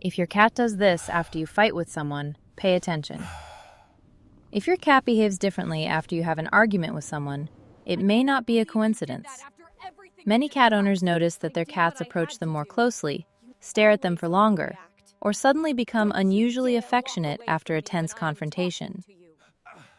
If your cat does this after you fight with someone, pay attention. If your cat behaves differently after you have an argument with someone, it may not be a coincidence. Many cat owners notice that their cats approach them more closely, stare at them for longer, or suddenly become unusually affectionate after a tense confrontation.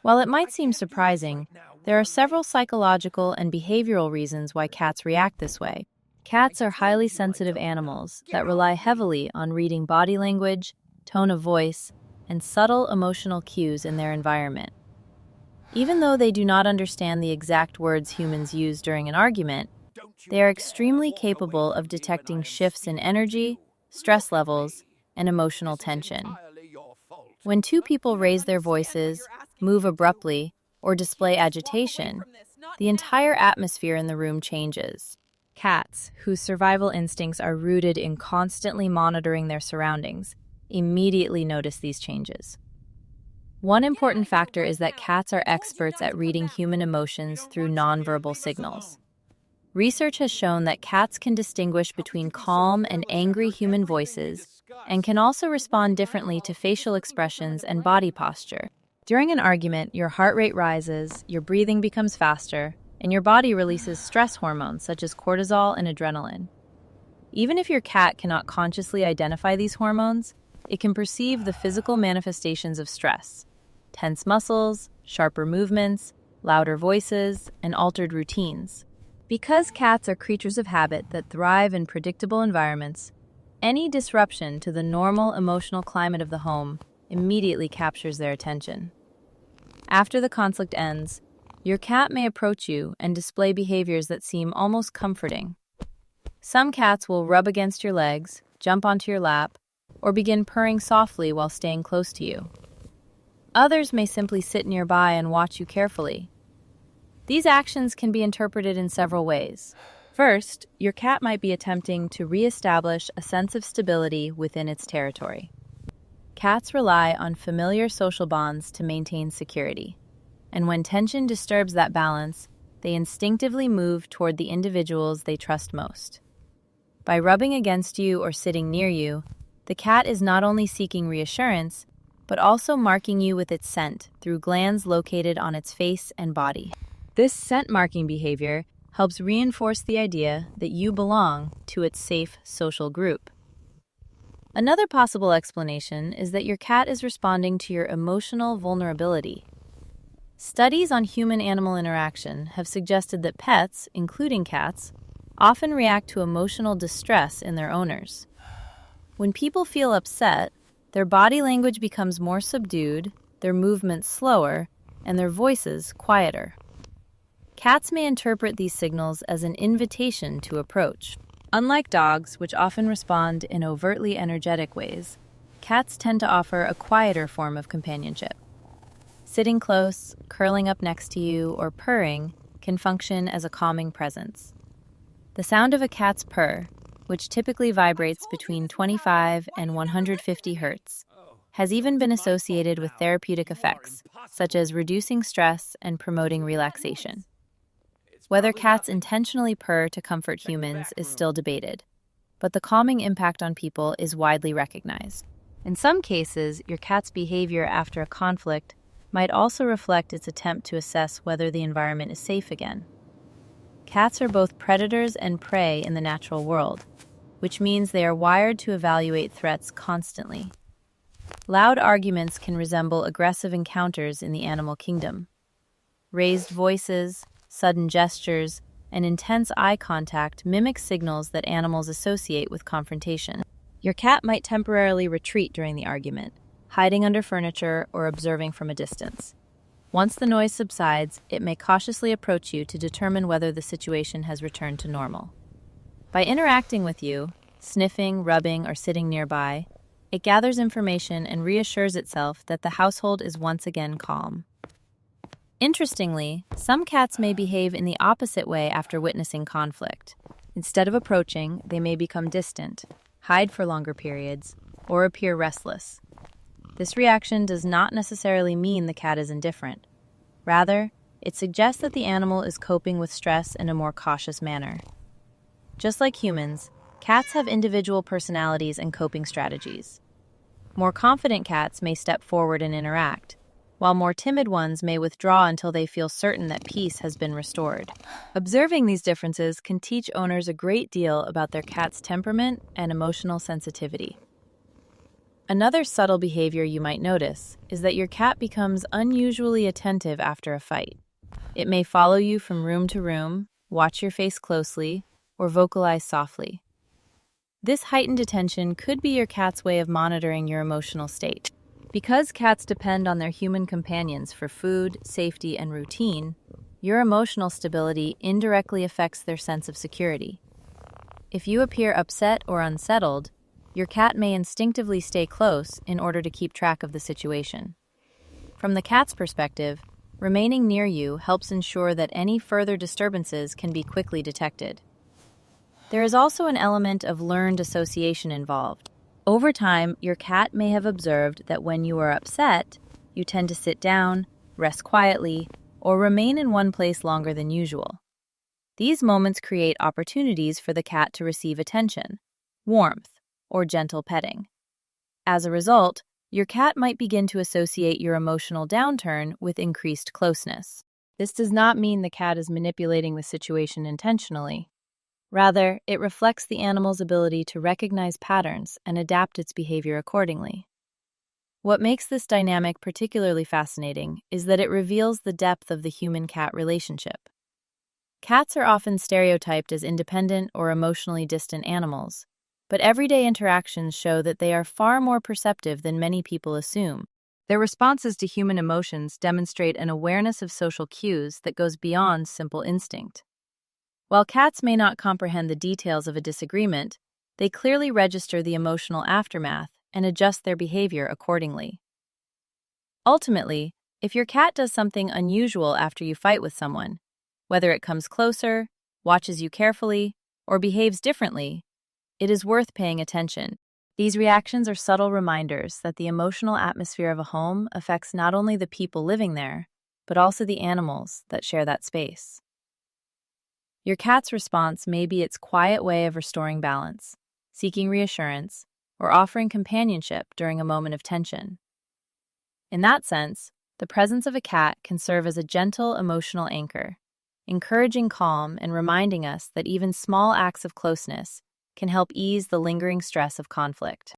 While it might seem surprising, there are several psychological and behavioral reasons why cats react this way. Cats are highly sensitive animals that rely heavily on reading body language, tone of voice, and subtle emotional cues in their environment. Even though they do not understand the exact words humans use during an argument, they are extremely capable of detecting shifts in energy, stress levels, and emotional tension. When two people raise their voices, move abruptly, or display agitation, the entire atmosphere in the room changes. Cats, whose survival instincts are rooted in constantly monitoring their surroundings, immediately notice these changes. One important factor is that cats are experts at reading human emotions through nonverbal signals. Research has shown that cats can distinguish between calm and angry human voices and can also respond differently to facial expressions and body posture. During an argument, your heart rate rises, your breathing becomes faster, and your body releases stress hormones such as cortisol and adrenaline. Even if your cat cannot consciously identify these hormones, it can perceive the physical manifestations of stress: tense muscles, sharper movements, louder voices, and altered routines. Because cats are creatures of habit that thrive in predictable environments, any disruption to the normal emotional climate of the home immediately captures their attention. After the conflict ends, your cat may approach you and display behaviors that seem almost comforting. Some cats will rub against your legs, jump onto your lap, or begin purring softly while staying close to you. Others may simply sit nearby and watch you carefully. These actions can be interpreted in several ways. First, your cat might be attempting to reestablish a sense of stability within its territory. Cats rely on familiar social bonds to maintain security, and when tension disturbs that balance, they instinctively move toward the individuals they trust most. By rubbing against you or sitting near you, the cat is not only seeking reassurance, but also marking you with its scent through glands located on its face and body. This scent marking behavior helps reinforce the idea that you belong to its safe social group. Another possible explanation is that your cat is responding to your emotional vulnerability. Studies on human-animal interaction have suggested that pets, including cats, often react to emotional distress in their owners. When people feel upset, their body language becomes more subdued, their movements slower, and their voices quieter. Cats may interpret these signals as an invitation to approach. Unlike dogs, which often respond in overtly energetic ways, cats tend to offer a quieter form of companionship. Sitting close, curling up next to you, or purring can function as a calming presence. The sound of a cat's purr, which typically vibrates between 25 and 150 hertz, has even been associated with therapeutic effects, such as reducing stress and promoting relaxation. Whether cats intentionally purr to comfort humans is still debated, but the calming impact on people is widely recognized. In some cases, your cat's behavior after a conflict might also reflect its attempt to assess whether the environment is safe again. Cats are both predators and prey in the natural world, which means they are wired to evaluate threats constantly. Loud arguments can resemble aggressive encounters in the animal kingdom. Raised voices, sudden gestures, and intense eye contact mimic signals that animals associate with confrontation. Your cat might temporarily retreat during the argument, hiding under furniture or observing from a distance. Once the noise subsides, it may cautiously approach you to determine whether the situation has returned to normal. By interacting with you, sniffing, rubbing, or sitting nearby, it gathers information and reassures itself that the household is once again calm. Interestingly, some cats may behave in the opposite way after witnessing conflict. Instead of approaching, they may become distant, hide for longer periods, or appear restless. This reaction does not necessarily mean the cat is indifferent. Rather, it suggests that the animal is coping with stress in a more cautious manner. Just like humans, Cats have individual personalities and coping strategies. More confident cats may step forward and interact, while more timid ones may withdraw until they feel certain that peace has been restored. Observing these differences can teach owners a great deal about their cat's temperament and emotional sensitivity. Another subtle behavior you might notice is that your cat becomes unusually attentive after a fight. It may follow you from room to room, watch your face closely, or vocalize softly. This heightened attention could be your cat's way of monitoring your emotional state. Because cats depend on their human companions for food, safety, and routine, your emotional stability indirectly affects their sense of security. If you appear upset or unsettled, your cat may instinctively stay close in order to keep track of the situation. From the cat's perspective, remaining near you helps ensure that any further disturbances can be quickly detected. There is also an element of learned association involved. Over time, your cat may have observed that when you are upset, you tend to sit down, rest quietly, or remain in one place longer than usual. These moments create opportunities for the cat to receive attention, warmth, or gentle petting. As a result, your cat might begin to associate your emotional downturn with increased closeness. This does not mean the cat is manipulating the situation intentionally. Rather, it reflects the animal's ability to recognize patterns and adapt its behavior accordingly. What makes this dynamic particularly fascinating is that it reveals the depth of the human-cat relationship. Cats are often stereotyped as independent or emotionally distant animals, but everyday interactions show that they are far more perceptive than many people assume. Their responses to human emotions demonstrate an awareness of social cues that goes beyond simple instinct. While cats may not comprehend the details of a disagreement, they clearly register the emotional aftermath and adjust their behavior accordingly. Ultimately, if your cat does something unusual after you fight with someone, whether it comes closer, watches you carefully, or behaves differently, it is worth paying attention. These reactions are subtle reminders that the emotional atmosphere of a home affects not only the people living there, but also the animals that share that space. Your cat's response may be its quiet way of restoring balance, seeking reassurance, or offering companionship during a moment of tension. In that sense, the presence of a cat can serve as a gentle emotional anchor, encouraging calm and reminding us that even small acts of closeness can help ease the lingering stress of conflict.